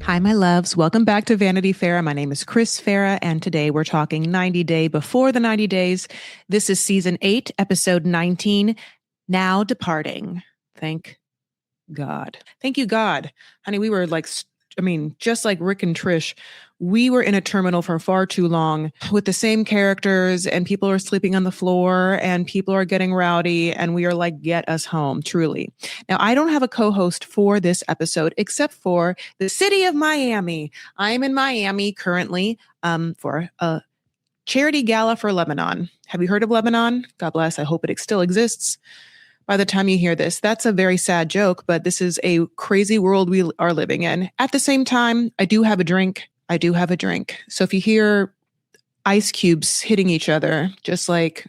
Hi, my loves. Welcome back to Vanity Fair. My name is Chris Farah, and today we're talking 90 Day Before the 90 Days. This is season 8, episode 19, Now Departing. Thank God. Thank you, God. Honey, we were just like Rick and Trish, we were in a terminal for far too long with the same characters, and people are sleeping on the floor and people are getting rowdy, and we are like, get us home, truly. Now, I don't have a co-host for this episode except for the city of Miami. I am in Miami currently for a charity gala for Lebanon. Have you heard of Lebanon? God bless. I hope it still exists by the time you hear this. That's a very sad joke, but this is a crazy world we are living in. At the same time, I do have a drink. So if you hear ice cubes hitting each other, just like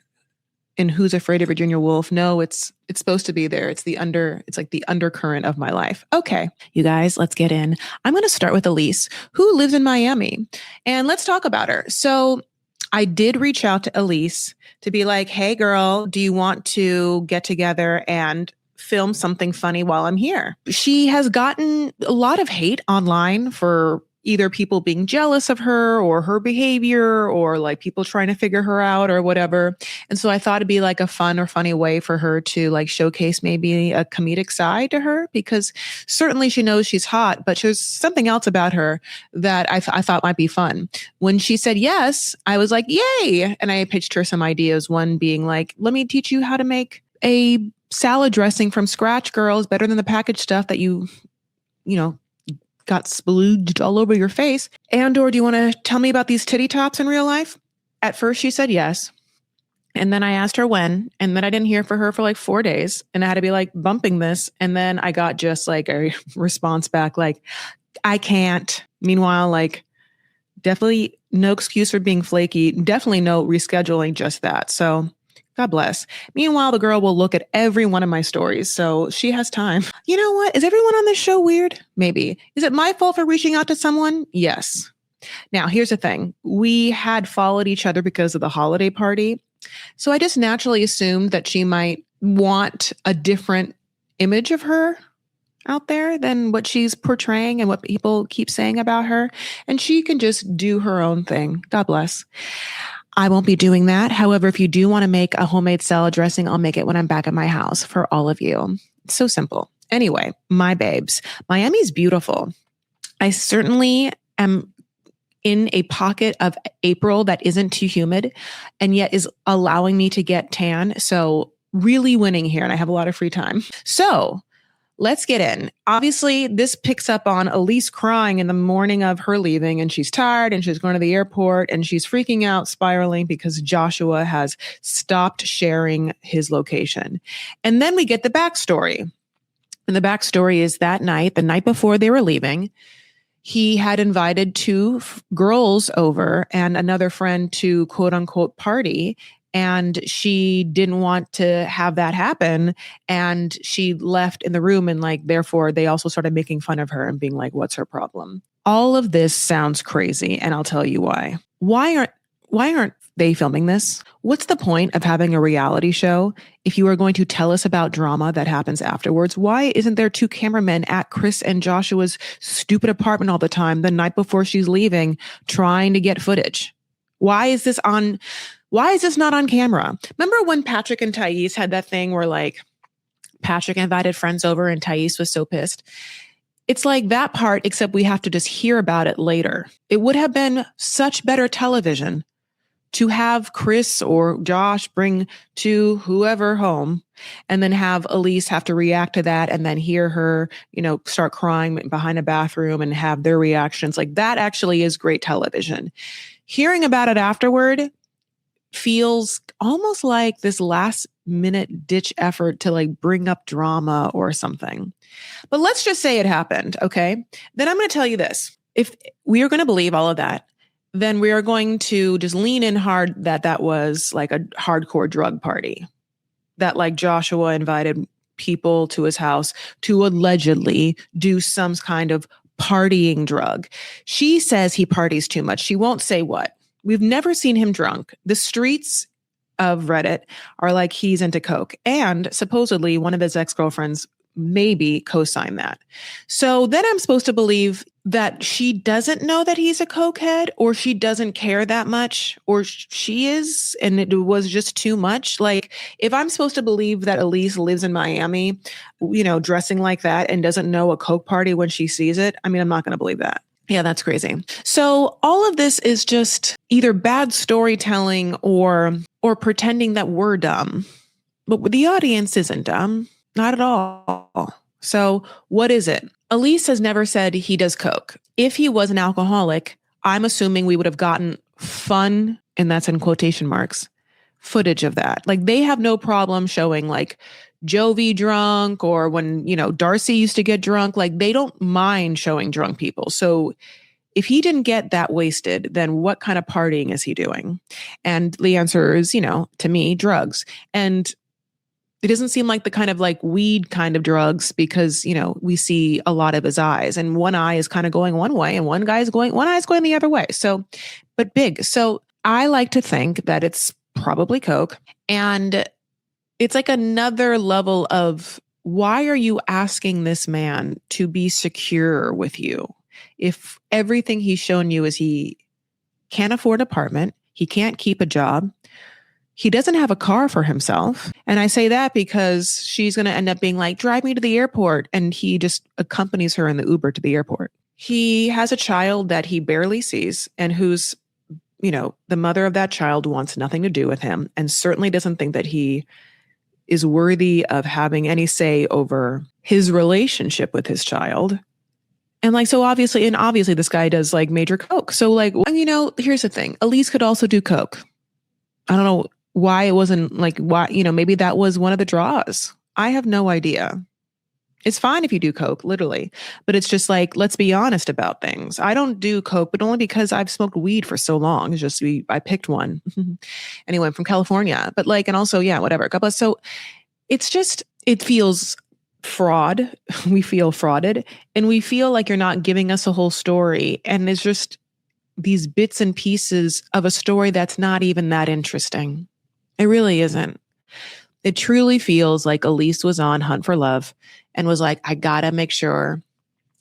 in Who's Afraid of Virginia Woolf, no, it's supposed to be there. It's like the undercurrent of my life. Okay, you guys, let's get in. I'm going to start with Elise, who lives in Miami, and let's talk about her. So I did reach out to Elise to be like, hey girl, do you want to get together and film something funny while I'm here? She has gotten a lot of hate online for either people being jealous of her or her behavior, or like people trying to figure her out or whatever. And so I thought it'd be like a fun or funny way for her to like showcase maybe a comedic side to her, because certainly she knows she's hot, but there's something else about her that I thought might be fun. When she said yes, I was like, yay. And I pitched her some ideas. One being like, let me teach you how to make a salad dressing from scratch, girl. It's better than the packaged stuff that you got splooged all over your face. Or do you want to tell me about these titty tops in real life? At first she said yes. And then I asked her when, and then I didn't hear from her for like 4 days, and I had to be like bumping this. And then I got just like a response back like, I can't. Meanwhile, like definitely no excuse for being flaky. Definitely no rescheduling, just that. So God bless. Meanwhile, the girl will look at every one of my stories, so she has time. You know what? Is everyone on this show weird? Maybe. Is it my fault for reaching out to someone? Yes. Now, here's the thing. We had followed each other because of the holiday party, so I just naturally assumed that she might want a different image of her out there than what she's portraying and what people keep saying about her, and she can just do her own thing. God bless. I won't be doing that. However, if you do want to make a homemade salad dressing, I'll make it when I'm back at my house for all of you. It's so simple. Anyway, my babes, Miami's beautiful. I certainly am in a pocket of April that isn't too humid and yet is allowing me to get tan. So really winning here, and I have a lot of free time. So let's get in. Obviously, this picks up on Elise crying in the morning of her leaving, and she's tired and she's going to the airport and she's freaking out, spiraling because Joshua has stopped sharing his location. And then we get the backstory. And the backstory is that night, the night before they were leaving, he had invited two girls over and another friend to quote unquote party. And she didn't want to have that happen. And she left in the room, and like, therefore they also started making fun of her and being like, what's her problem? All of this sounds crazy. And I'll tell you why. Why aren't they filming this? What's the point of having a reality show if you are going to tell us about drama that happens afterwards? Why isn't there two cameramen at Chris and Joshua's stupid apartment all the time the night before she's leaving trying to get footage? Why is this not on camera? Remember when Patrick and Thais had that thing where like Patrick invited friends over and Thais was so pissed? It's like that part, except we have to just hear about it later. It would have been such better television to have Chris or Josh bring to whoever home and then have Elise have to react to that and then hear her, start crying behind a bathroom and have their reactions. Like that actually is great television. Hearing about it afterward feels almost like this last minute ditch effort to like bring up drama or something. But let's just say it happened. Okay. Then I'm going to tell you this. If we are going to believe all of that, then we are going to just lean in hard that was like a hardcore drug party, that like Joshua invited people to his house to allegedly do some kind of partying drug. She says he parties too much. She won't say what. We've never seen him drunk. The streets of Reddit are like he's into coke. And supposedly one of his ex-girlfriends maybe co-sign that. So then I'm supposed to believe that she doesn't know that he's a cokehead, or she doesn't care that much, or she is, and it was just too much. Like, if I'm supposed to believe that Elise lives in Miami, dressing like that and doesn't know a coke party when she sees it, I mean, I'm not going to believe that. Yeah, that's crazy. So all of this is just either bad storytelling or pretending that we're dumb. But the audience isn't dumb. Not at all. So what is it? Elise has never said he does coke. If he was an alcoholic, I'm assuming we would have gotten fun, and that's in quotation marks, footage of that. Like, they have no problem showing like Jovi drunk, or when, Darcy used to get drunk. Like, they don't mind showing drunk people. So if he didn't get that wasted, then what kind of partying is he doing? And the answer is, to me, drugs. And it doesn't seem like the kind of like weed kind of drugs, because, we see a lot of his eyes, and one eye is kind of going one way and one eye is going the other way. So, but big. So I like to think that it's probably coke, and it's like another level of, why are you asking this man to be secure with you if everything he's shown you is he can't afford an apartment, he can't keep a job, he doesn't have a car for himself? And I say that because she's going to end up being like, drive me to the airport, and he just accompanies her in the Uber to the airport. He has a child that he barely sees, and who's, the mother of that child wants nothing to do with him, and certainly doesn't think that he is worthy of having any say over his relationship with his child. And like, so obviously this guy does like major coke. So like, here's the thing. Elise could also do coke. I don't know why it wasn't like, maybe that was one of the draws. I have no idea. It's fine if you do coke, literally. But it's just like, let's be honest about things. I don't do coke, but only because I've smoked weed for so long. It's just, I picked one. Anyway, I'm from California. But like, and also, yeah, whatever. So it's just, it feels fraud. We feel frauded, and we feel like you're not giving us a whole story. And it's just these bits and pieces of a story that's not even that interesting. It really isn't. It truly feels like Elise was on Hunt for Love and was like, I gotta make sure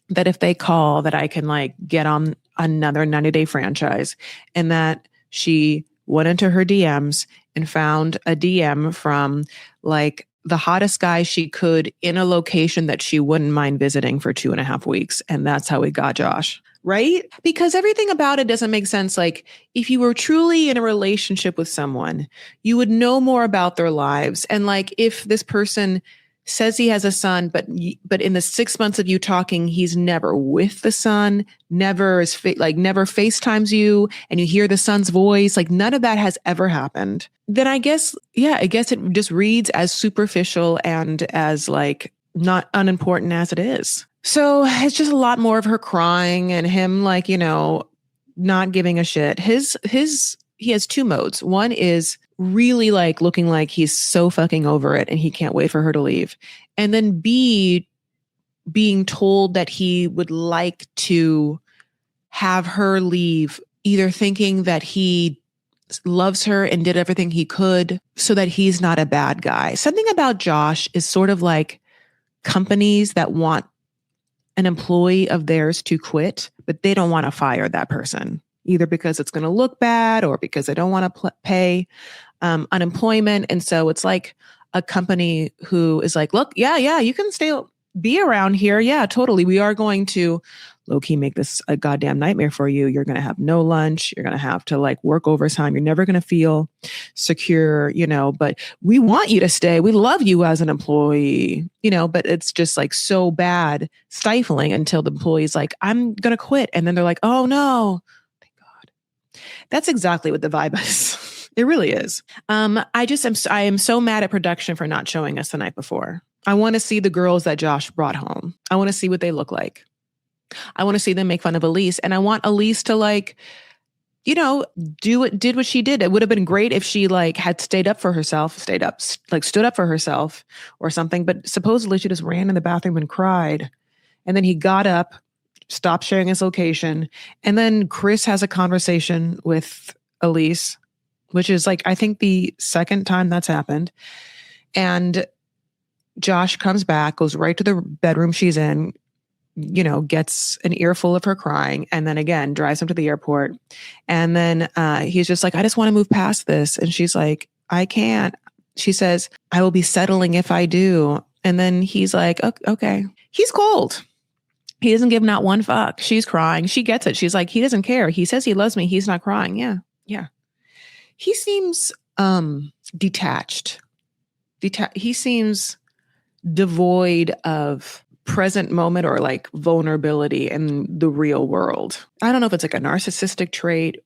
that if they call, that I can like get on another 90-day franchise. And that she went into her DMs and found a DM from like the hottest guy she could in a location that she wouldn't mind visiting for 2.5 weeks. And that's how we got Josh. Right? Because everything about it doesn't make sense. Like, if you were truly in a relationship with someone, you would know more about their lives. And like, if this person says he has a son, but in the 6 months of you talking, he's never with the son, never never FaceTimes you, and you hear the son's voice, like none of that has ever happened. Then I guess it just reads as superficial and as like not unimportant as it is. So it's just a lot more of her crying and him like, not giving a shit. He has two modes. One is really like looking like he's so fucking over it and he can't wait for her to leave. And then B, being told that he would like to have her leave, either thinking that he loves her and did everything he could so that he's not a bad guy. Something about Josh is sort of like companies that want an employee of theirs to quit, but they don't want to fire that person, either because it's going to look bad or because they don't want to pay unemployment. And so it's like a company who is like, look, yeah, you can be around here. Yeah, totally. We are going to low-key make this a goddamn nightmare for you. You're going to have no lunch. You're going to have to like work overtime. You're never going to feel secure, but we want you to stay. We love you as an employee, but it's just like so bad, stifling, until the employee's like, I'm going to quit. And then they're like, oh no, thank God. That's exactly what the vibe is. It really is. I am so mad at production for not showing us the night before. I want to see the girls that Josh brought home. I want to see what they look like. I want to see them make fun of Elise. And I want Elise to like, did what she did. It would have been great if she like had stood up for herself or something. But supposedly she just ran in the bathroom and cried. And then he got up, stopped sharing his location. And then Chris has a conversation with Elise, which is like, I think the second time that's happened. And Josh comes back, goes right to the bedroom she's in, gets an earful of her crying, and then again drives him to the airport. And then he's just like, I just want to move past this. And she's like, I can't. She says, I will be settling if I do. And then he's like, okay. He's cold. He doesn't give not one fuck. She's crying. She gets it. She's like, he doesn't care. He says he loves me. He's not crying. Yeah. Yeah. He seems detached. He seems devoid of present moment or like vulnerability in the real world. I don't know if it's like a narcissistic trait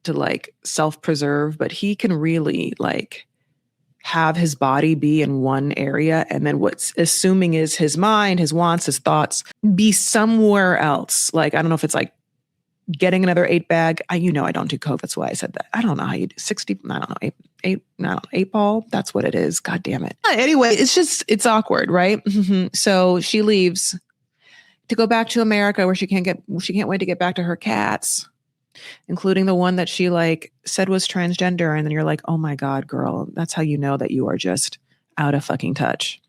to like self-preserve, but he can really like have his body be in one area and then what's assuming is his mind, his wants, his thoughts be somewhere else. Like, I don't know if it's like getting another 8-bag. I don't do coke. That's why I said that. I don't know how you do 60. I don't know, eight ball. That's what it is. God damn it. Anyway, it's awkward, right? So she leaves to go back to America where she can't wait to get back to her cats, including the one that she like said was transgender. And then you're like, oh my God, girl, that's how you know that you are just out of fucking touch.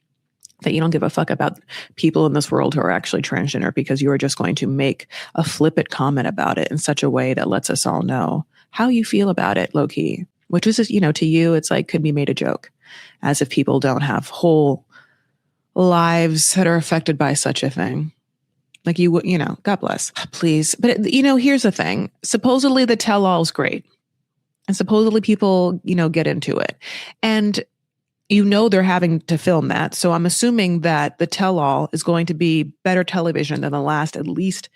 That you don't give a fuck about people in this world who are actually transgender because you are just going to make a flippant comment about it in such a way that lets us all know how you feel about it, low key, which is, to you, it's like could be made a joke, as if people don't have whole lives that are affected by such a thing. Like God bless, please. But here's the thing. Supposedly the tell-all is great. And supposedly people, get into it. And they're having to film that. So I'm assuming that the tell-all is going to be better television than the last at least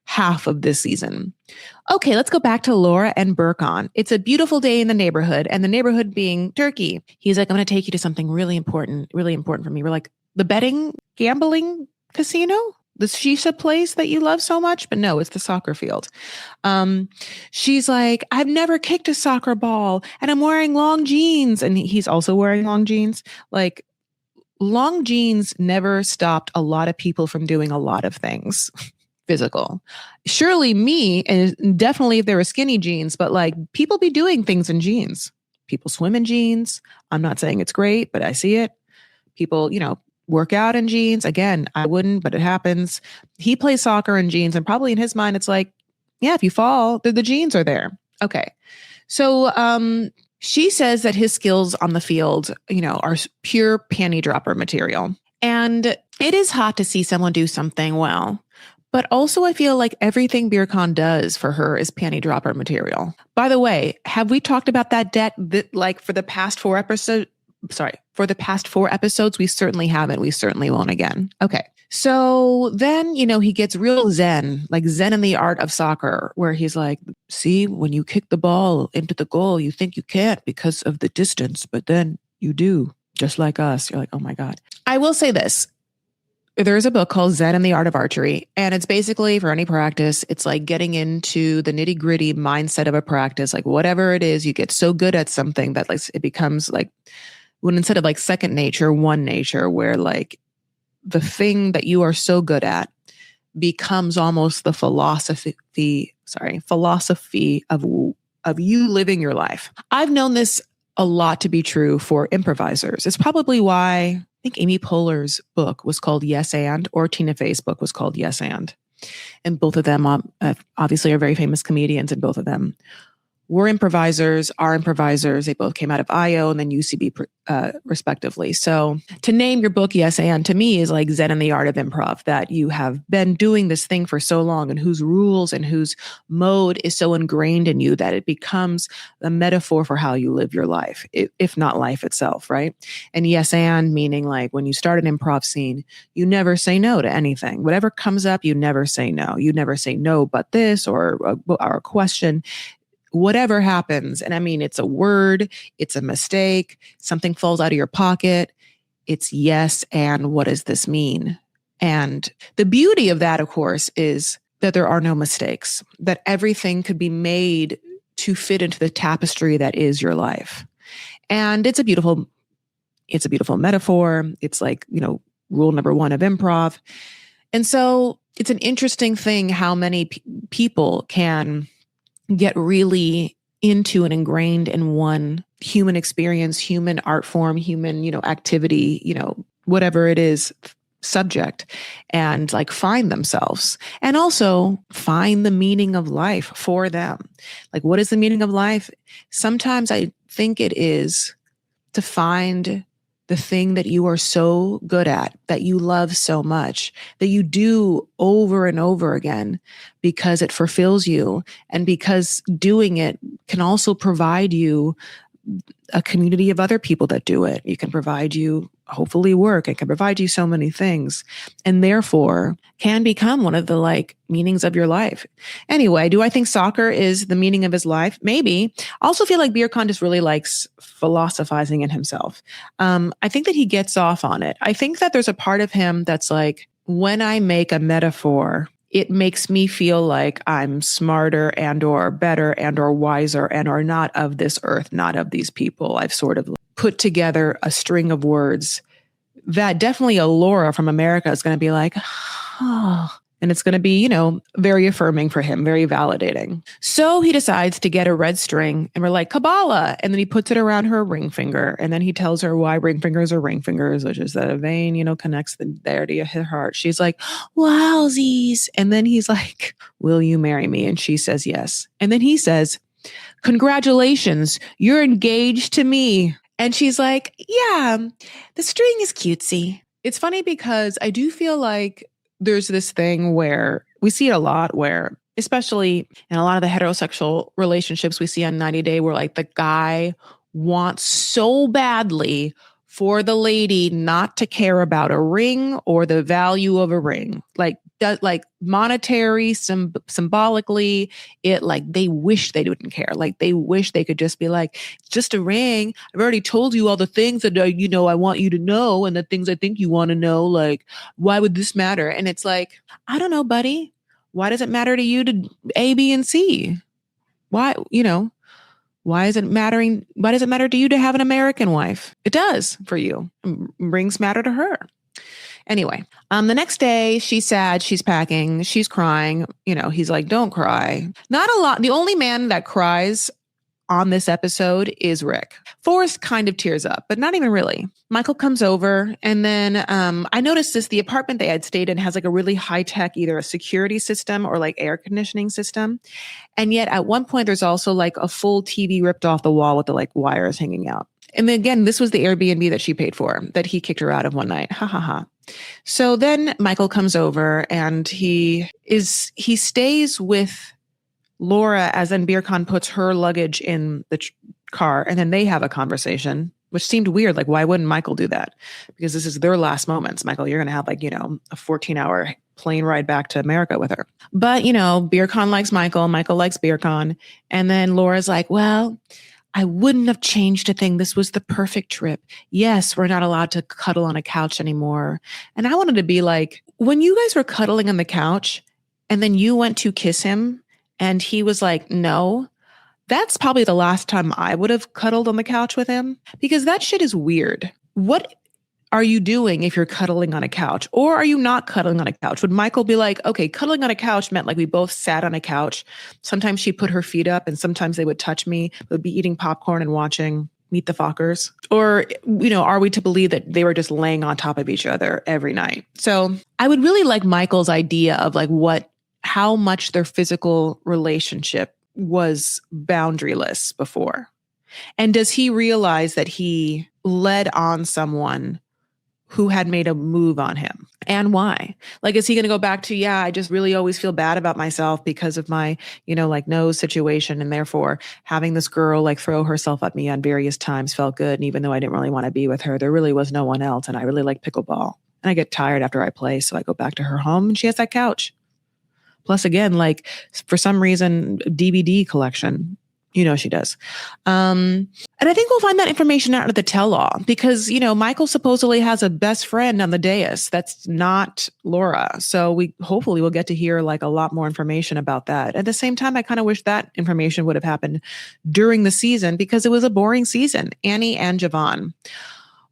half of this season. Okay, let's go back to Laura and Burkon. It's a beautiful day in the neighborhood, and the neighborhood being Turkey. He's like, I'm going to take you to something really important for me. We're like, the gambling casino? The shisha place that you love so much? But no, it's the soccer field. She's like, I've never kicked a soccer ball and I'm wearing long jeans. And he's also wearing long jeans. Like, long jeans never stopped a lot of people from doing a lot of things physical. Surely me, and definitely if there were skinny jeans, but like people be doing things in jeans. People swim in jeans. I'm not saying it's great, but I see it. People, work out in jeans. Again, I wouldn't, but it happens. He plays soccer in jeans, and probably in his mind, it's like, yeah, if you fall, the jeans are there. Okay. So she says that his skills on the field, are pure panty dropper material. And it is hot to see someone do something well. But also I feel like everything Birkan does for her is panty dropper material. By the way, have we talked about that debt like for the past 4 episodes? For the past 4 episodes, we certainly haven't. We certainly won't again. Okay. So then, he gets real zen, like zen in the art of soccer, where he's like, see, when you kick the ball into the goal, you think you can't because of the distance, but then you do, just like us. You're like, oh my God. I will say this. There's a book called Zen and the Art of Archery, and it's basically for any practice. It's like getting into the nitty gritty mindset of a practice, like whatever it is, you get so good at something that like it becomes like, when instead of like second nature, one nature, where like the thing that you are so good at becomes almost the philosophy of you living your life. I've known this a lot to be true for improvisers. It's probably why I think Amy Poehler's book was called Yes And, or Tina Fey's book was called Yes And. And both of them obviously are very famous comedians, and both of them were improvisers, are improvisers. They both came out of IO and then UCB respectively. So to name your book Yes And, to me, is like Zen and the Art of Improv, that you have been doing this thing for so long and whose rules and whose mode is so ingrained in you that it becomes a metaphor for how you live your life, if not life itself, right? And Yes And meaning like when you start an improv scene, you never say no to anything. Whatever comes up, you never say no. You never say no but this or a question. Whatever happens, and I mean, it's a word, it's a mistake, something falls out of your pocket, it's yes, and what does this mean? And the beauty of that, of course, is that there are no mistakes, that everything could be made to fit into the tapestry that is your life. And it's a beautiful metaphor. It's like, rule number 1 of improv. And so it's an interesting thing how many people can get really into and ingrained in one human experience, human art form, human, activity, whatever it is subject and like find themselves and also find the meaning of life for them. Like, what is the meaning of life? Sometimes I think it is to find the thing that you are so good at, that you love so much, that you do over and over again because it fulfills you and because doing it can also provide you a community of other people that do it. It can provide you, hopefully, work. It can provide you so many things, and therefore can become one of the like meanings of your life. Anyway, do I think soccer is the meaning of his life? Maybe. I also feel like Birkan just really likes philosophizing in himself. I think that he gets off on it. I think that there's a part of him that's like, when I make a metaphor, it makes me feel like I'm smarter and or better and or wiser and or not of this earth, not of these people. I've sort of put together a string of words that definitely a Laura from America is going to be like, oh, and it's going to be, very affirming for him, very validating. So he decides to get a red string and we're like, Kabbalah. And then he puts it around her ring finger. And then he tells her why ring fingers are ring fingers, which is that a vein, connects there to her heart. She's like, wowsies. And then he's like, will you marry me? And she says yes. And then he says, congratulations, you're engaged to me. And she's like, yeah, the string is cutesy. It's funny because I do feel like there's this thing where we see it a lot where, especially in a lot of the heterosexual relationships we see on 90 Day, where like the guy wants so badly for the lady not to care about a ring or the value of a ring. Like monetary, symbolically, it like they wish they didn't care. Like they wish they could just be like, it's just a ring. I've already told you all the things that, I want you to know and the things I think you want to know. Like, why would this matter? And it's like, I don't know, buddy. Why does it matter to you to A, B, and C? Why, why is it mattering? Why does it matter to you to have an American wife? It does for you. Rings matter to her. Anyway, the next day she's sad, she's packing, she's crying. He's like, don't cry. Not a lot. The only man that cries on this episode is Rick. Forrest kind of tears up, but not even really. Michael comes over and then I noticed the apartment they had stayed in has like a really high tech, either a security system or like air conditioning system. And yet at one point there's also like a full TV ripped off the wall with the like wires hanging out. And then again, this was the Airbnb that she paid for, that he kicked her out of one night. Ha ha ha. So then Michael comes over and he stays with Laura as then Birkan puts her luggage in the car and then they have a conversation, which seemed weird. Like, why wouldn't Michael do that? Because this is their last moments. Michael, you're going to have like, a 14-hour plane ride back to America with her. But, Birkan likes Michael. Michael likes Birkan. And then Laura's like, well, I wouldn't have changed a thing. This was the perfect trip. Yes, we're not allowed to cuddle on a couch anymore. And I wanted to be like, when you guys were cuddling on the couch and then you went to kiss him and he was like, no, that's probably the last time I would have cuddled on the couch with him, because that shit is weird. What are you doing if you're cuddling on a couch? Or are you not cuddling on a couch? Would Michael be like, okay, cuddling on a couch meant like we both sat on a couch. Sometimes she put her feet up and sometimes they would touch me. We'd be eating popcorn and watching Meet the Fockers. Or, are we to believe that they were just laying on top of each other every night? So I would really like Michael's idea of like how much their physical relationship was boundaryless before. And does he realize that he led on someone who had made a move on him, and why? Like, is he going to go back to, I just really always feel bad about myself because of my, like nose situation. And therefore having this girl like throw herself at me on various times felt good. And even though I didn't really want to be with her, there really was no one else. And I really like pickleball and I get tired after I play. So I go back to her home and she has that couch. Plus again, like for some reason, DVD collection. She does. And I think we'll find that information out of the tell-all because, Michael supposedly has a best friend on the dais. That's not Laura. So we hopefully will get to hear like a lot more information about that. At the same time, I kind of wish that information would have happened during the season because it was a boring season. Annie and Javon.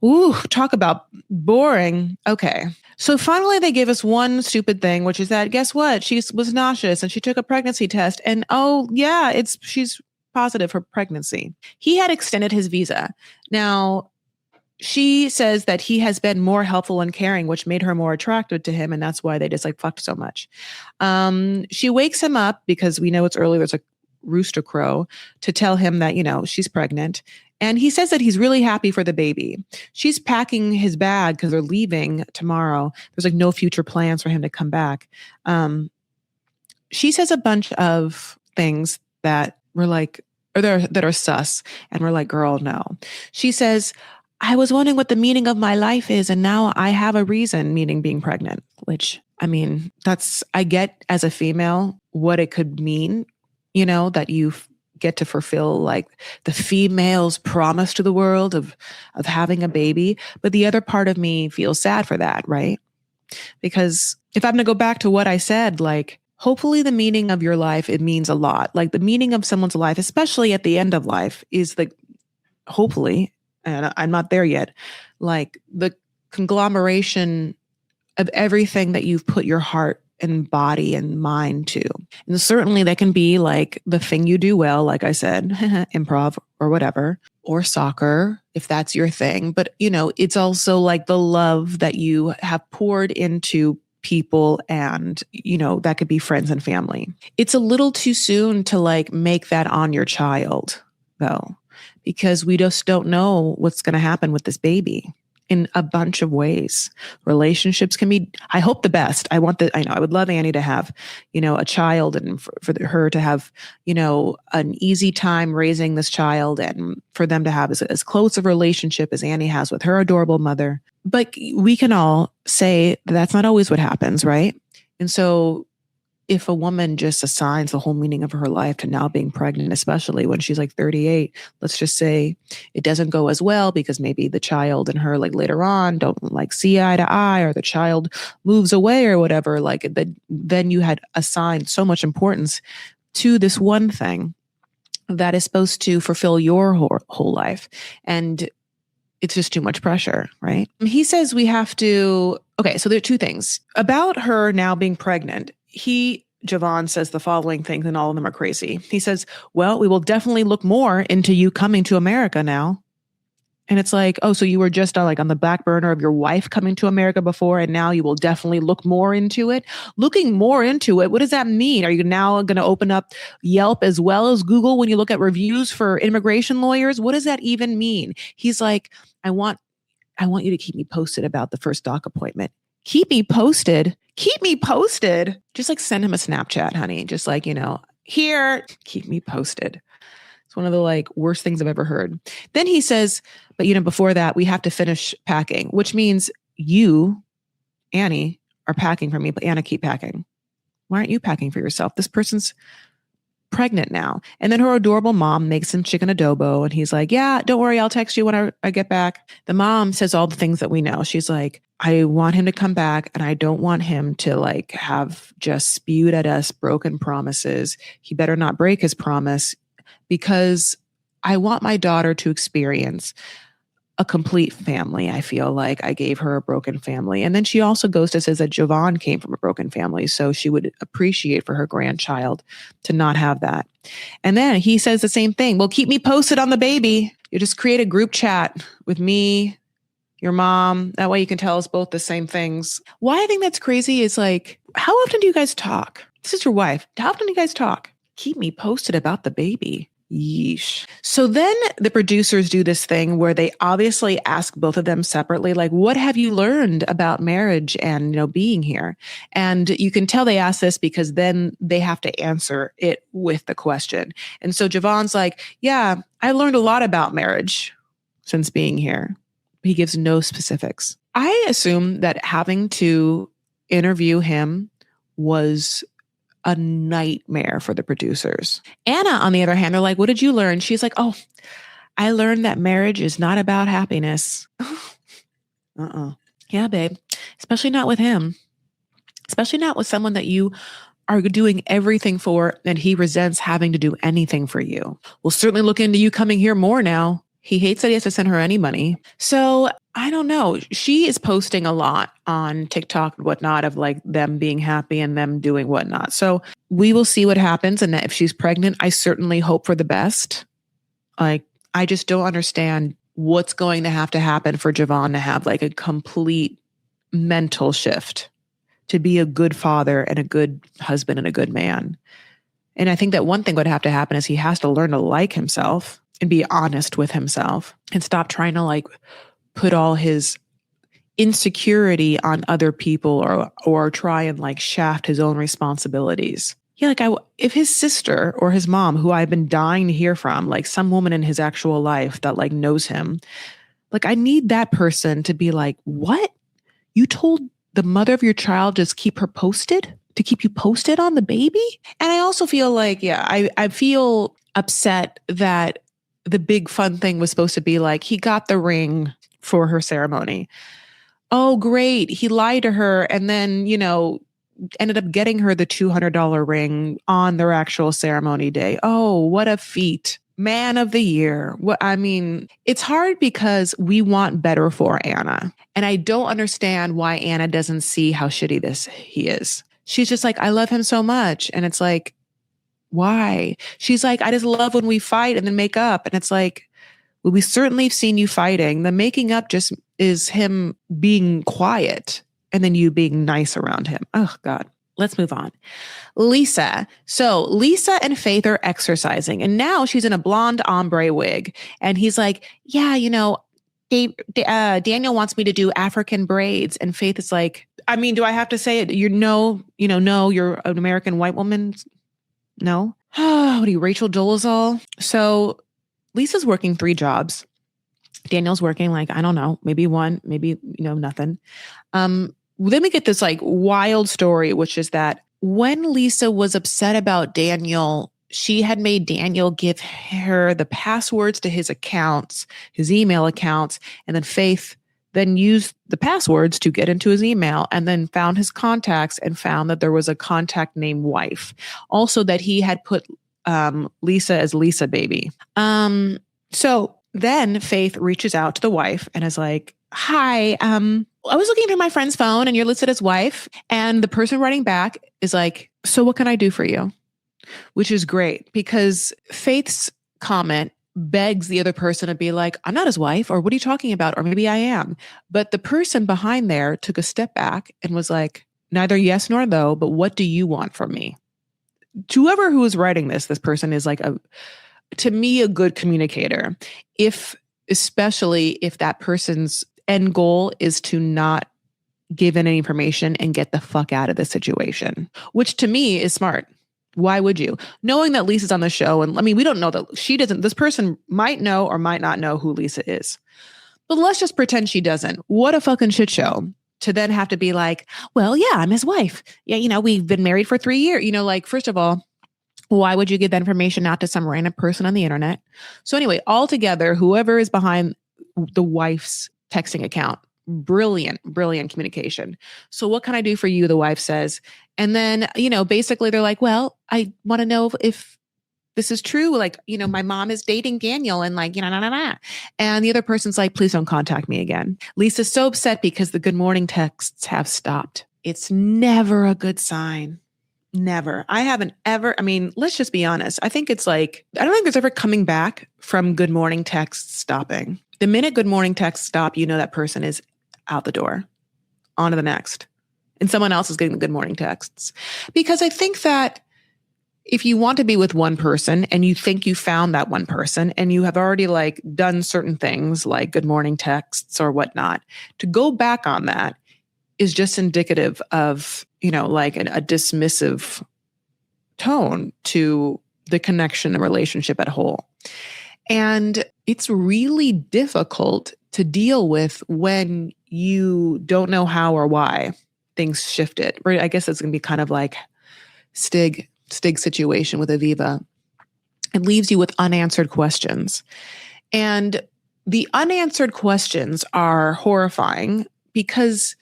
Ooh, talk about boring. Okay. So finally they gave us one stupid thing, which is that, guess what? She was nauseous and she took a pregnancy test and she's positive for pregnancy. He had extended his visa. Now, she says that he has been more helpful and caring, which made her more attracted to him. And that's why they just like fucked so much. She wakes him up because we know it's early. There's a rooster crow to tell him that, she's pregnant. And he says that he's really happy for the baby. She's packing his bag because they're leaving tomorrow. There's like no future plans for him to come back. She says a bunch of things that were like, or that are sus. And we're like, girl, no. She says, I was wondering what the meaning of my life is. And now I have a reason, meaning being pregnant, which I mean, I get as a female what it could mean, that you get to fulfill like the female's promise to the world of having a baby. But the other part of me feels sad for that, right? Because if I'm going to go back to what I said, like, hopefully the meaning of your life, it means a lot. Like the meaning of someone's life, especially at the end of life, is hopefully, and I'm not there yet, like the conglomeration of everything that you've put your heart and body and mind to. And certainly that can be like the thing you do well, like I said, improv or whatever, or soccer, if that's your thing. But, it's also like the love that you have poured into people and, that could be friends and family. It's a little too soon to like make that on your child, though, because we just don't know what's going to happen with this baby in a bunch of ways. Relationships can be, I hope the best. I would love Annie to have, a child and for her to have, an easy time raising this child and for them to have as close a relationship as Annie has with her adorable mother. But we can all say that's not always what happens, right? And so if a woman just assigns the whole meaning of her life to now being pregnant, especially when she's like 38, let's just say it doesn't go as well because maybe the child and her like later on don't like see eye to eye, or the child moves away or whatever, like then you had assigned so much importance to this one thing that is supposed to fulfill your whole life. And it's just too much pressure, right? He says we have to, okay, so there are two things about her now being pregnant. Javon says the following things, and all of them are crazy. He says, well, we will definitely look more into you coming to America now. And it's like, oh, so you were just like on the back burner of your wife coming to America before, and now you will definitely look more into it. Looking more into it, what does that mean? Are you now going to open up Yelp as well as Google when you look at reviews for immigration lawyers? What does that even mean? He's like, I want you to keep me posted about the first doc appointment. Keep me posted. Keep me posted. Just like send him a Snapchat, honey. Just like, here, keep me posted. It's one of the like worst things I've ever heard. Then he says, but before that, we have to finish packing, which means you, Annie, are packing for me, but Anna, keep packing. Why aren't you packing for yourself? This person's pregnant now. And then her adorable mom makes him chicken adobo. And he's like, yeah, don't worry. I'll text you when I get back. The mom says all the things that we know. She's like, I want him to come back and I don't want him to like have just spewed at us broken promises. He better not break his promise because I want my daughter to experience a complete family. I feel like I gave her a broken family. And then she also goes to says that Javon came from a broken family. So she would appreciate for her grandchild to not have that. And then he says the same thing. Well, keep me posted on the baby. You just create a group chat with me, your mom. That way you can tell us both the same things. Why I think that's crazy is like, how often do you guys talk? This is your wife. How often do you guys talk? Keep me posted about the baby. Yeesh. So then the producers do this thing where they obviously ask both of them separately, like, what have you learned about marriage and, being here? And you can tell they ask this because then they have to answer it with the question. And so Javon's like, yeah, I learned a lot about marriage since being here. He gives no specifics. I assume that having to interview him was a nightmare for the producers. Anna, on the other hand, they're like, what did you learn? She's like, oh, I learned that marriage is not about happiness. Yeah, babe. Especially not with him. Especially not with someone that you are doing everything for and he resents having to do anything for you. We'll certainly look into you coming here more now. He hates that he has to send her any money. So I don't know. She is posting a lot on TikTok and whatnot of like them being happy and them doing whatnot. So we will see what happens. And if she's pregnant, I certainly hope for the best. Like, I just don't understand what's going to happen for Javon to have like a complete mental shift to be a good father and a good husband and a good man. And I think that one thing would have to happen is he has to learn to like himself and be honest with himself and stop trying to like put all his insecurity on other people or try and like shaft his own responsibilities. Yeah, like if his sister or his mom, who I've been dying to hear from, like some woman in his actual life that like knows him, like I need that person to be like, what? You told the mother of your child just keep her posted? To keep you posted on the baby? And I also feel like, yeah, I feel upset that the big fun thing was supposed to be like, he got the ring for her ceremony. Oh, great. He lied to her and then, ended up getting her the $200 ring on their actual ceremony day. Oh, what a feat. Man of the year. It's hard because we want better for Anna. And I don't understand why Anna doesn't see how shitty he is. She's just like, I love him so much. And it's like, why? She's like, I just love when we fight and then make up. And it's like, well, we certainly have seen you fighting. The making up just is him being quiet and then you being nice around him. Oh, God. Let's move on. Lisa. So Lisa and Faith are exercising and now she's in a blonde ombre wig. And he's like, yeah, Daniel wants me to do African braids. And Faith is like, do I have to say it? No, you're an American white woman. No. What are you, Rachel Dolezal? So Lisa's working 3 jobs. Daniel's working like, I don't know, maybe 1, maybe, nothing. Then we get this like wild story, which is that when Lisa was upset about Daniel, she had made Daniel give her the passwords to his accounts, his email accounts, and then Faith then used the passwords to get into his email and then found his contacts and found that there was a contact named Wife. Also that he had put Lisa as Lisa baby. So then Faith reaches out to the wife and is like, hi, I was looking through my friend's phone and you're listed as wife. And the person writing back is like, so what can I do for you? Which is great because Faith's comment begs the other person to be like, I'm not his wife, or what are you talking about? Or maybe I am. But the person behind there took a step back and was like, neither yes nor no, but what do you want from me? To whoever who is writing this person is like to me, a good communicator. Especially if that person's end goal is to not give in any information and get the fuck out of the situation, which to me is smart. Why would you? Knowing that Lisa's on the show, and we don't know that she doesn't, this person might know or might not know who Lisa is. But let's just pretend she doesn't. What a fucking shit show to then have to be like, well, yeah, I'm his wife. Yeah, we've been married for 3 years. First of all, why would you give that information out to some random person on the internet? So anyway, altogether, whoever is behind the wife's texting account, brilliant communication. So what can I do for you? The wife says. And then, basically they're like, well, I want to know if this is true. Like, my mom is dating Daniel and like, nah. And the other person's like, please don't contact me again. Lisa's so upset because the good morning texts have stopped. It's never a good sign. Never. I haven't ever, let's just be honest. I think it's like, I don't think there's ever coming back from good morning texts stopping. The minute good morning texts stop, that person is out the door, on to the next. And someone else is getting the good morning texts. Because I think that if you want to be with one person and you think you found that one person and you have already like done certain things like good morning texts or whatnot, to go back on that is just indicative of, like a dismissive tone to the connection and relationship at whole. And it's really difficult to deal with when you don't know how or why things shifted. Right? I guess it's going to be kind of like Stig situation with Aviva. It leaves you with unanswered questions. And the unanswered questions are horrifying because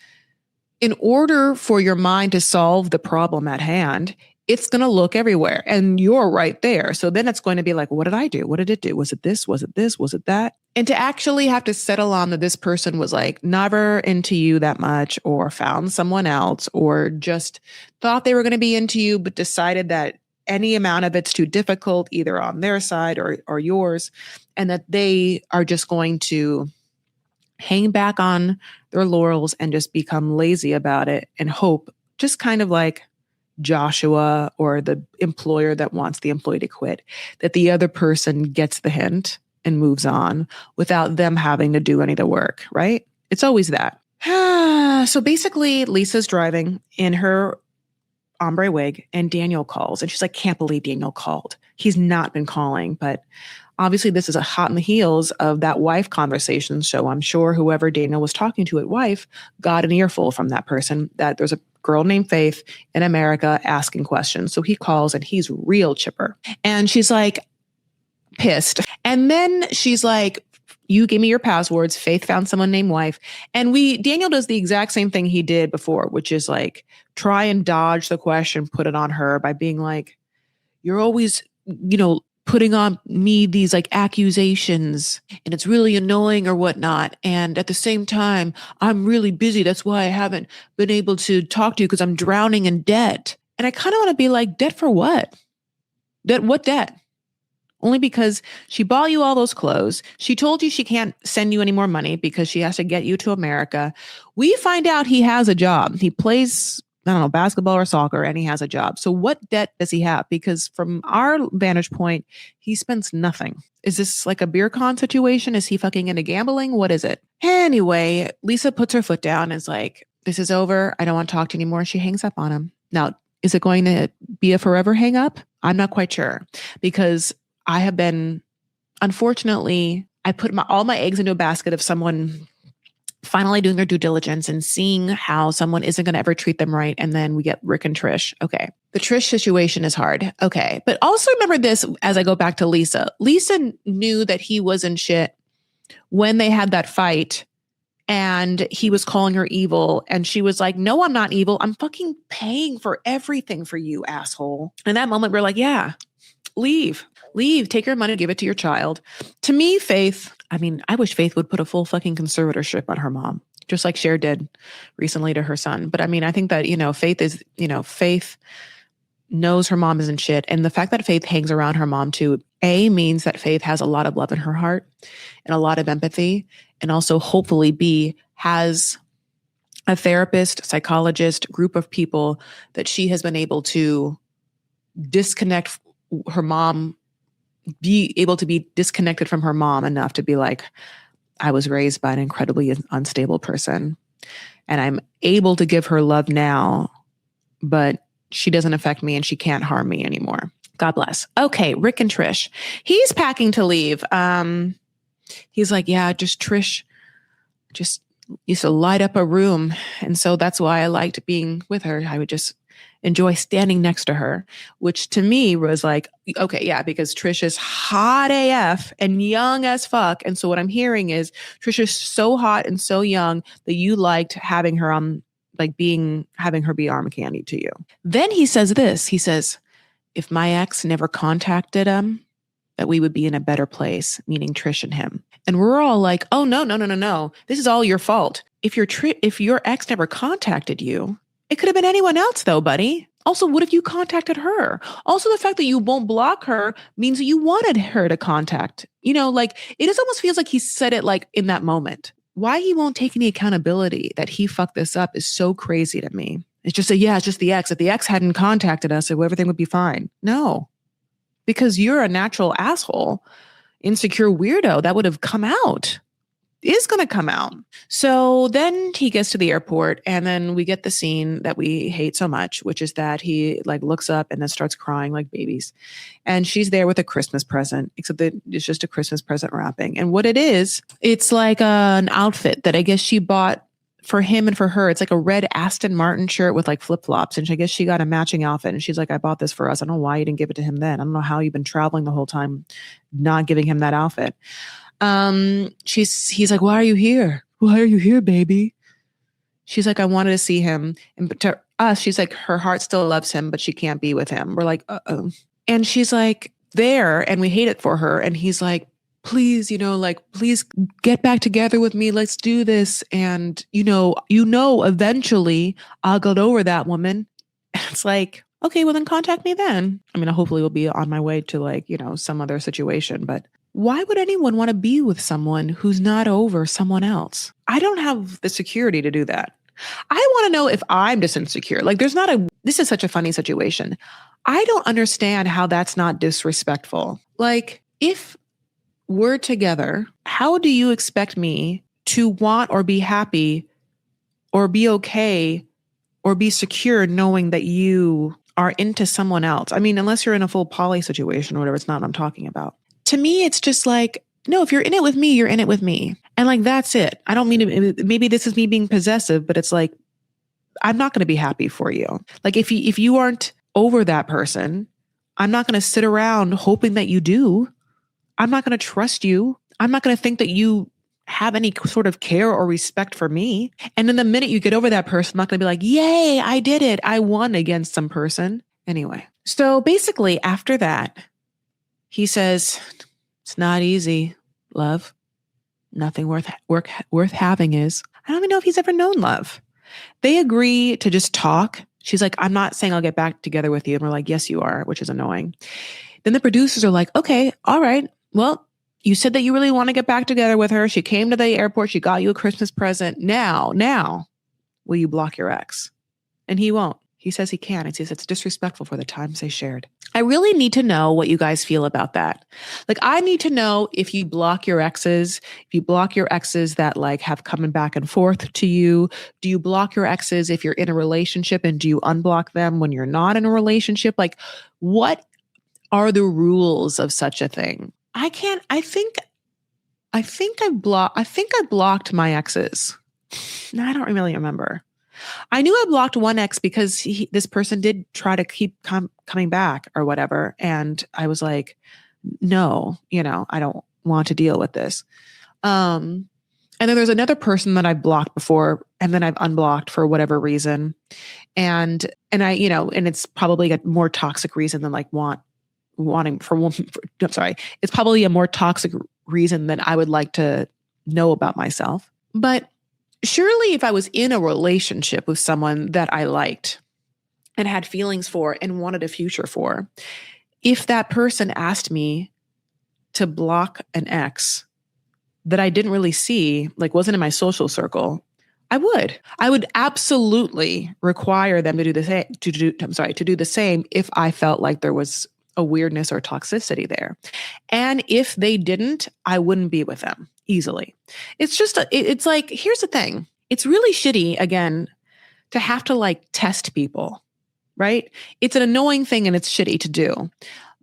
in order for your mind to solve the problem at hand, it's going to look everywhere and you're right there. So then it's going to be like, what did I do? What did it do? Was it this? Was it this? Was it that? And to actually have to settle on that this person was like never into you that much or found someone else or just thought they were going to be into you, but decided that any amount of it's too difficult, either on their side or yours. and that they are just going to hang back on their laurels and just become lazy about it and hope, just kind of like Joshua or the employer that wants the employee to quit, that the other person gets the hint and moves on without them having to do any of the work, right? It's always that. So basically, Lisa's driving in her ombre wig and Daniel calls and she's like, can't believe Daniel called. He's not been calling, but obviously this is a hot in the heels of that wife conversation. So I'm sure whoever Daniel was talking to at wife got an earful from that person that there's a girl named Faith in America asking questions. So he calls and he's real chipper. And she's like pissed. And then she's like, you gave me your passwords. Faith found someone named wife. And Daniel does the exact same thing he did before, which is like try and dodge the question, put it on her by being like, you're always, putting on me these like accusations and it's really annoying or whatnot. And at the same time, I'm really busy. That's why I haven't been able to talk to you because I'm drowning in debt. And I kind of want to be like, debt for what? What debt? Only because she bought you all those clothes. She told you she can't send you any more money because she has to get you to America. We find out he has a job. He plays, I don't know, basketball or soccer, and he has a job. So what debt does he have? Because from our vantage point, he spends nothing. Is this like a beer con situation? Is he fucking into gambling? What is it? Anyway, Lisa puts her foot down and is like, this is over. I don't want to talk to you anymore. She hangs up on him. Now, is it going to be a forever hang up? I'm not quite sure because I have been, unfortunately, I put all my eggs into a basket of someone finally doing their due diligence and seeing how someone isn't going to ever treat them right. And then we get Rick and Trish. Okay. The Trish situation is hard. Okay. But also remember this as I go back to Lisa. Lisa knew that he was in shit when they had that fight and he was calling her evil. And she was like, no, I'm not evil. I'm fucking paying for everything for you, asshole. In that moment, we're like, yeah, leave, take your money, give it to your child. To me, Faith, I wish Faith would put a full fucking conservatorship on her mom, just like Cher did recently to her son. But I think that, Faith knows her mom isn't shit. And the fact that Faith hangs around her mom too, A, means that Faith has a lot of love in her heart and a lot of empathy. And also hopefully B, has a therapist, psychologist, group of people that she has been able to disconnect her mom, be able to be disconnected from her mom enough to be like, I was raised by an incredibly unstable person and I'm able to give her love now, but she doesn't affect me and she can't harm me anymore. God bless. Okay. Rick and Trish, he's packing to leave. He's like, yeah, Trish just used to light up a room. And so that's why I liked being with her. I would just enjoy standing next to her, which to me was like, okay, yeah, because Trish is hot AF and young as fuck. And so what I'm hearing is Trish is so hot and so young that you liked having her on, having her be arm candy to you. Then he says this, he says, if my ex never contacted him, that we would be in a better place, meaning Trish and him. And we're all like, oh, no. This is all your fault. If your ex never contacted you, it could have been anyone else though, buddy. Also, what if you contacted her? Also, the fact that you won't block her means that you wanted her to contact. It just almost feels like he said it like in that moment. Why he won't take any accountability that he fucked this up is so crazy to me. It's just it's just the ex. If the ex hadn't contacted us, everything would be fine. No, because you're a natural asshole, insecure weirdo that would have come out. Is going to come out. So then he gets to the airport and then we get the scene that we hate so much, which is that he looks up and then starts crying like babies. And she's there with a Christmas present, except that it's just a Christmas present wrapping. And what it is, it's like an outfit that I guess she bought for him and for her. It's like a red Aston Martin shirt with flip-flops. And I guess she got a matching outfit. And she's like, I bought this for us. I don't know why you didn't give it to him then. I don't know how you've been traveling the whole time, not giving him that outfit. He's like, why are you here? Why are you here, baby? She's like, I wanted to see him. And to us, she's like, her heart still loves him, but she can't be with him. We're like, uh-oh. And she's like there and we hate it for her. And he's like, please, please get back together with me. Let's do this. And, eventually I'll get over that woman. It's like, okay, well then contact me then. Hopefully we'll be on my way to some other situation, but Why would anyone want to be with someone who's not over someone else? I don't have the security to do that. I want to know if I'm just insecure. Like, this is such a funny situation. I don't understand how that's not disrespectful. Like, if we're together, how do you expect me to want or be happy or be okay or be secure knowing that you are into someone else? I mean, unless you're in a full poly situation or whatever, it's not what I'm talking about. To me, it's just like, no, if you're in it with me, you're in it with me. And like, that's it. I don't mean to, maybe this is me being possessive, but it's like, I'm not going to be happy for you. Like, if you aren't over that person, I'm not going to sit around hoping that you do. I'm not going to trust you. I'm not going to think that you have any sort of care or respect for me. And then the minute you get over that person, I'm not going to be like, yay, I did it. I won against some person. Anyway, so basically after that, he says, it's not easy, love. Nothing worth having is. I don't even know if he's ever known love. They agree to just talk. She's like, I'm not saying I'll get back together with you. And we're like, yes, you are, which is annoying. Then the producers are like, okay, all right. Well, you said that you really want to get back together with her. She came to the airport. She got you a Christmas present. Now, will you block your ex? And he won't. He says he can. He says it's disrespectful for the times they shared. I really need to know what you guys feel about that. Like, I need to know if you block your exes, that like have coming back and forth to you. Do you block your exes if you're in a relationship, and do you unblock them when you're not in a relationship? Like, what are the rules of such a thing? I think I blocked my exes. No, I don't really remember. I knew I blocked one ex because this person did try to keep coming back or whatever. And I was like, no, I don't want to deal with this. And then there's another person that I've blocked before, and then I've unblocked for whatever reason. And I, and it's probably a more toxic reason than like it's probably a more toxic reason than I would like to know about myself. But surely if I was in a relationship with someone that I liked and had feelings for and wanted a future for, if that person asked me to block an ex that I didn't really see, like wasn't in my social circle, I would absolutely require them to do the same if I felt like there was a weirdness or toxicity there. And if they didn't, I wouldn't be with them easily. It's just, it's like, here's the thing. It's really shitty, again, to have to like test people, right? It's an annoying thing and it's shitty to do.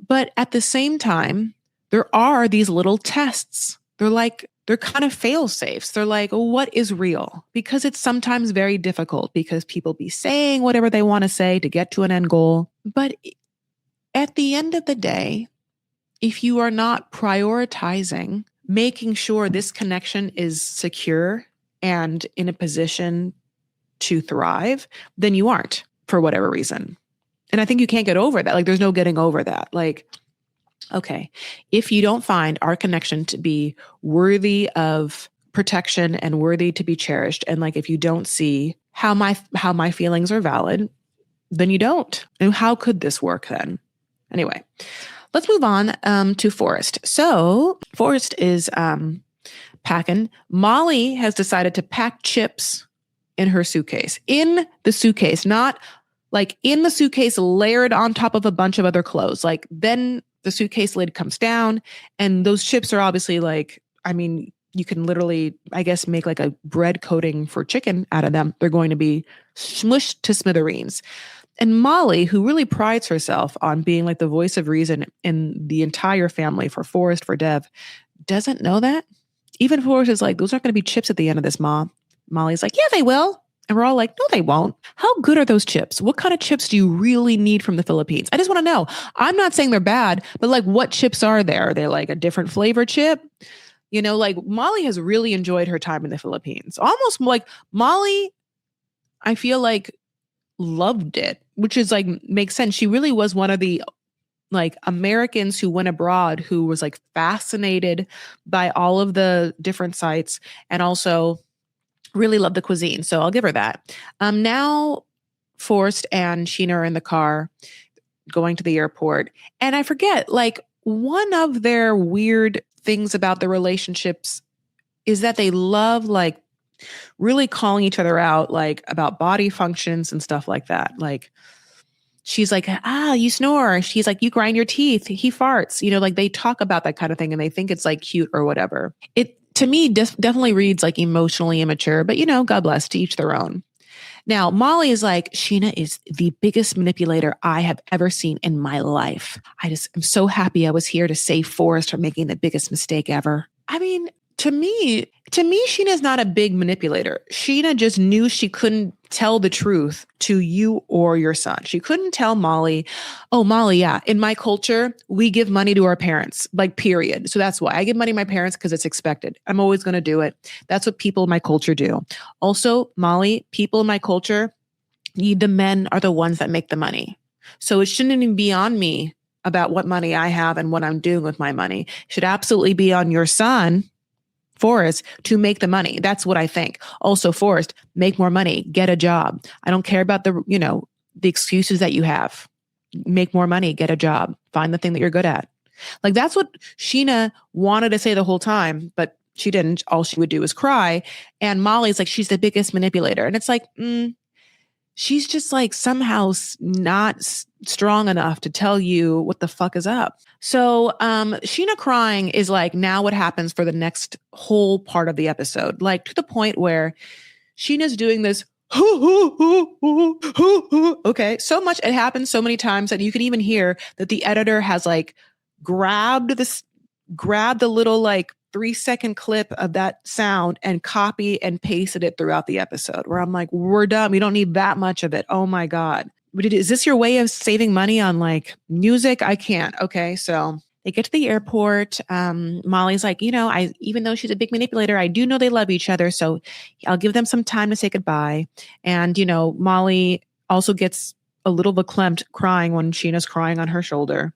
But at the same time, there are these little tests. They're kind of fail safes. They're like, what is real? Because it's sometimes very difficult because people be saying whatever they want to say to get to an end goal. But at the end of the day, if you are not prioritizing making sure this connection is secure and in a position to thrive, then you aren't, for whatever reason. And I think you can't get over that. Like, there's no getting over that. Like, okay, if you don't find our connection to be worthy of protection and worthy to be cherished, and like if you don't see how my feelings are valid, then you don't. And how could this work then? Anyway, let's move on to Forrest. So Forrest is packing. Molly has decided to pack chips in her suitcase. In the suitcase, not like in the suitcase layered on top of a bunch of other clothes. Like, then the suitcase lid comes down and those chips are obviously like, I mean, you can literally, I guess, make like a bread coating for chicken out of them. They're going to be smushed to smithereens. And Molly, who really prides herself on being like the voice of reason in the entire family for Forrest, for Dev, doesn't know that. Even Forrest is like, those aren't going to be chips at the end of this, Ma. Molly's like, yeah, they will. And we're all like, no, they won't. How good are those chips? What kind of chips do you really need from the Philippines? I just want to know. I'm not saying they're bad, but like, what chips are there? Are they like a different flavor chip? Like Molly has really enjoyed her time in the Philippines. Almost like Molly, I feel like, loved it, which is like, makes sense. She really was one of the like Americans who went abroad who was like fascinated by all of the different sites and also really loved the cuisine. So I'll give her that. Now Forrest and Sheena are in the car going to the airport. And I forget, like, one of their weird things about the relationships is that they love like really calling each other out, like about body functions and stuff like that. Like she's like, you snore. She's like, you grind your teeth. He farts. Like they talk about that kind of thing and they think it's like cute or whatever. It to me definitely reads like emotionally immature, but God bless, to each their own. Now, Molly is like, Sheena is the biggest manipulator I have ever seen in my life. I'm so happy I was here to save Forrest from making the biggest mistake ever. I mean, to me, Sheena's not a big manipulator. Sheena just knew she couldn't tell the truth to you or your son. She couldn't tell Molly, oh, Molly, yeah, in my culture, we give money to our parents, like period. So that's why I give money to my parents, because it's expected. I'm always going to do it. That's what people in my culture do. Also, Molly, people in my culture, the men are the ones that make the money. So it shouldn't even be on me about what money I have and what I'm doing with my money. It should absolutely be on your son, Forrest, to make the money. That's what I think. Also, Forrest, make more money, get a job. I don't care about the excuses that you have. Make more money, get a job, find the thing that you're good at. Like that's what Sheena wanted to say the whole time, but she didn't. All she would do is cry. And Molly's like, she's the biggest manipulator. And it's like, she's just like somehow not strong enough to tell you what the fuck is up. So Sheena crying is like now what happens for the next whole part of the episode, like to the point where Sheena's doing this. Okay, so much. It happens so many times that you can even hear that the editor has like grabbed the little like 3-second clip of that sound and copy and pasted it throughout the episode, where I'm like, we're done. We don't need that much of it. Oh my God. Is this your way of saving money on like music? I can't. Okay. So they get to the airport. Molly's like, even though she's a big manipulator, I do know they love each other. So I'll give them some time to say goodbye. And, Molly also gets a little verklempt crying when Sheena's crying on her shoulder.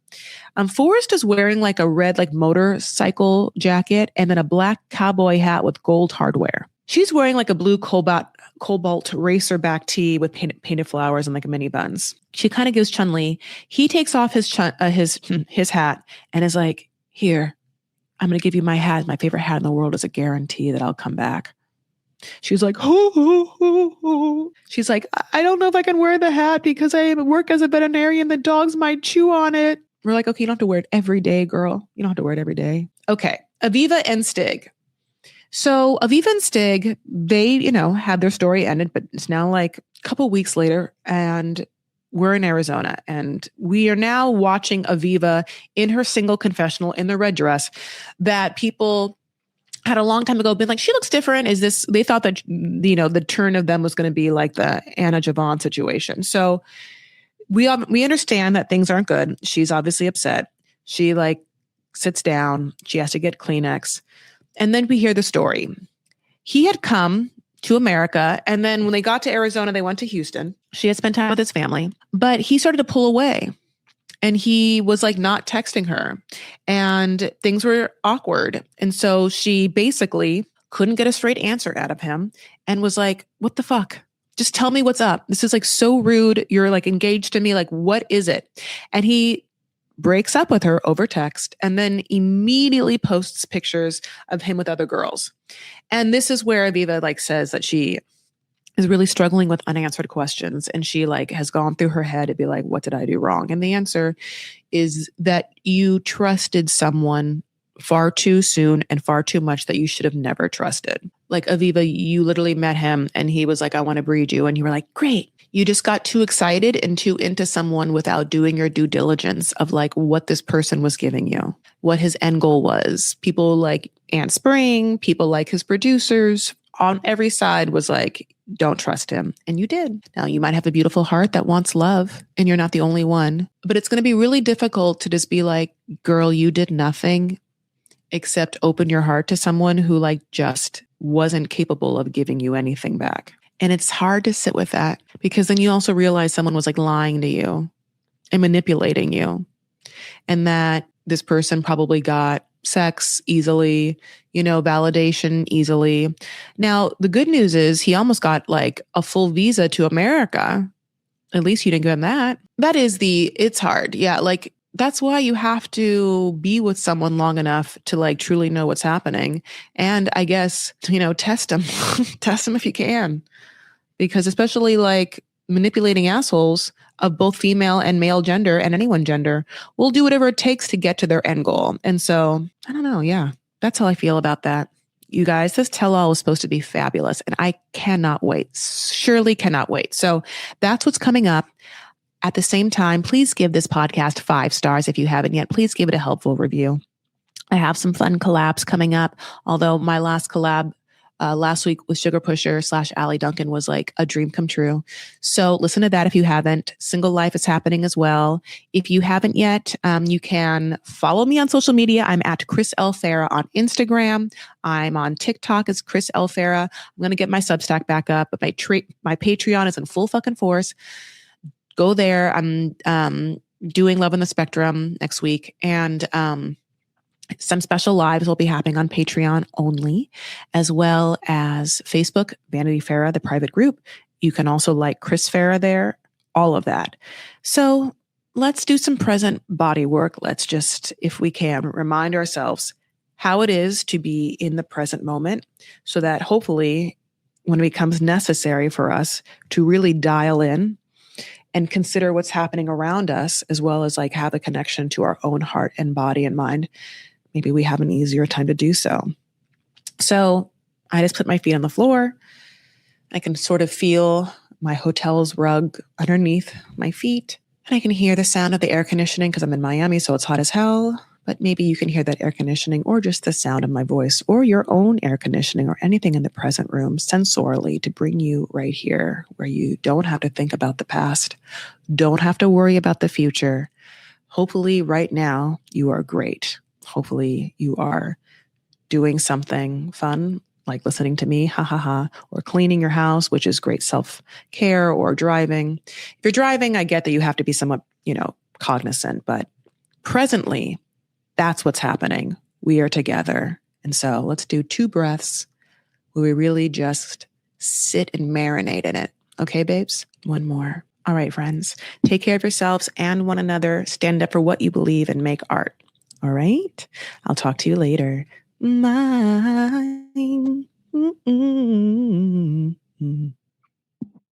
Forrest is wearing like a red like motorcycle jacket and then a black cowboy hat with gold hardware. She's wearing like a blue cobalt racerback tee with painted flowers and like mini buns. She kind of gives Chun-Li. He takes off his hat and is like, here, I'm going to give you my hat. My favorite hat in the world is a guarantee that I'll come back. She's like, she's like, I don't know if I can wear the hat because I work as a veterinarian. The dogs might chew on it. We're like, okay, you don't have to wear it every day, girl. You don't have to wear it every day. Okay. Aviva and Stig. So Aviva and Stig, they, had their story ended, but it's now like a couple weeks later and we're in Arizona and we are now watching Aviva in her single confessional in the red dress that people had a long time ago been like, she looks different. They thought that, the turn of them was going to be like the Anna Javon situation. So we understand that things aren't good. She's obviously upset. She like sits down. She has to get Kleenex. And then we hear the story. He had come to America. And then when they got to Arizona, they went to Houston. She had spent time with his family, but he started to pull away. And he was like not texting her and things were awkward. And so she basically couldn't get a straight answer out of him and was like, what the fuck? Just tell me what's up. This is like so rude. You're like engaged to me. Like, what is it? And he breaks up with her over text and then immediately posts pictures of him with other girls. And this is where Aviva like says that she is really struggling with unanswered questions. And she like has gone through her head to be like, what did I do wrong? And the answer is that you trusted someone far too soon and far too much that you should have never trusted. Like Aviva, you literally met him and he was like, I want to breed you. And you were like, great. You just got too excited and too into someone without doing your due diligence of like what this person was giving you, what his end goal was. People like Aunt Spring, people like his producers on every side was like, don't trust him. And you did. Now you might have a beautiful heart that wants love and you're not the only one, but it's going to be really difficult to just be like, girl, you did nothing except open your heart to someone who like just wasn't capable of giving you anything back. And it's hard to sit with that because then you also realize someone was like lying to you and manipulating you and that this person probably got sex easily, validation easily. Now, the good news is he almost got like a full visa to America. At least you didn't give him that. It's hard. Yeah. Like that's why you have to be with someone long enough to like truly know what's happening. And I guess, test them, test them if you can, because especially like manipulating assholes of both female and male gender and anyone gender will do whatever it takes to get to their end goal. And so I don't know. Yeah, that's how I feel about that. You guys, this tell all is supposed to be fabulous and I cannot wait. Surely cannot wait. So that's what's coming up. At the same time, please give this podcast 5 stars if you haven't yet. Please give it a helpful review. I have some fun collabs coming up, although my last collab last week with Sugar Pusher / Allie Duncan was like a dream come true. So listen to that if you haven't. Single Life is happening as well. If you haven't yet, you can follow me on social media. I'm at Chris L. Farah on Instagram. I'm on TikTok as Chris L. Farah. I'm going to get my Substack back up, but my Patreon is in full fucking force. Go there. I'm doing Love on the Spectrum next week. And some special lives will be happening on Patreon only, as well as Facebook, Vanity Farah, the private group. You can also like Chris Farah there, all of that. So let's do some present body work. Let's just, if we can, remind ourselves how it is to be in the present moment so that hopefully when it becomes necessary for us to really dial in and consider what's happening around us, as well as like have a connection to our own heart and body and mind, maybe we have an easier time to do so. So I just put my feet on the floor. I can sort of feel my hotel's rug underneath my feet. And I can hear the sound of the air conditioning because I'm in Miami, so it's hot as hell. But maybe you can hear that air conditioning or just the sound of my voice or your own air conditioning or anything in the present room sensorily to bring you right here where you don't have to think about the past, don't have to worry about the future. Hopefully right now you are great. Hopefully you are doing something fun, like listening to me, or cleaning your house, which is great self-care, or driving. If you're driving, I get that you have to be somewhat, cognizant, but presently, that's what's happening. We are together. And so let's do 2 breaths where we really just sit and marinate in it. Okay, babes? 1 more. All right, friends. Take care of yourselves and one another. Stand up for what you believe and make art. All right? I'll talk to you later. Bye.